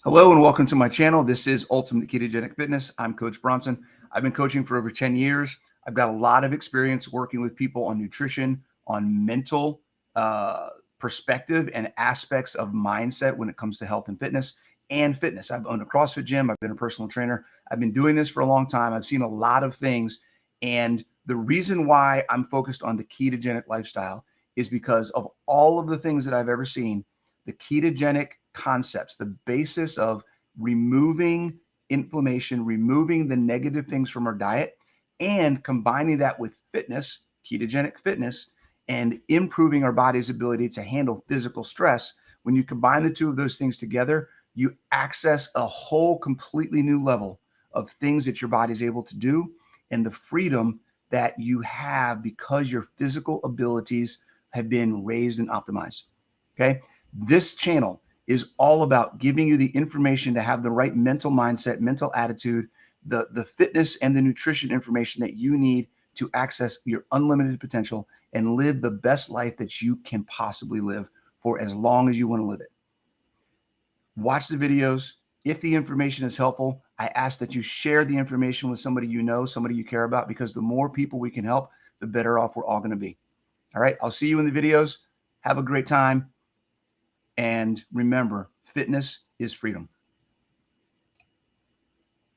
Hello and welcome to my channel. This is Ultimate Ketogenic Fitness. I'm Coach Bronson. I've been coaching for over 10 years. I've got a lot of experience working with people on nutrition, on mental perspective and aspects of mindset when it comes to health and fitness and fitness. I've owned a CrossFit gym. I've been a personal trainer. I've been doing this for a long time. I've seen a lot of things. And the reason why I'm focused on the ketogenic lifestyle is because of all of the things that I've ever seen. The ketogenic concepts, the basis of removing inflammation, removing the negative things from our diet, and combining that with fitness, ketogenic fitness, and improving our body's ability to handle physical stress. When you combine the two of those things together, you access a whole completely new level of things that your body is able to do and the freedom that you have because your physical abilities have been raised and optimized. Okay. This channel is all about giving you the information to have the right mental mindset, mental attitude, the fitness and the nutrition information that you need to access your unlimited potential and live the best life that you can possibly live for as long as you want to live it. Watch the videos. If the information is helpful, I ask that you share the information with somebody you know, somebody you care about, because the more people we can help, the better off we're all going to be. All right. I'll see you in the videos. Have a great time. And remember, fitness is freedom.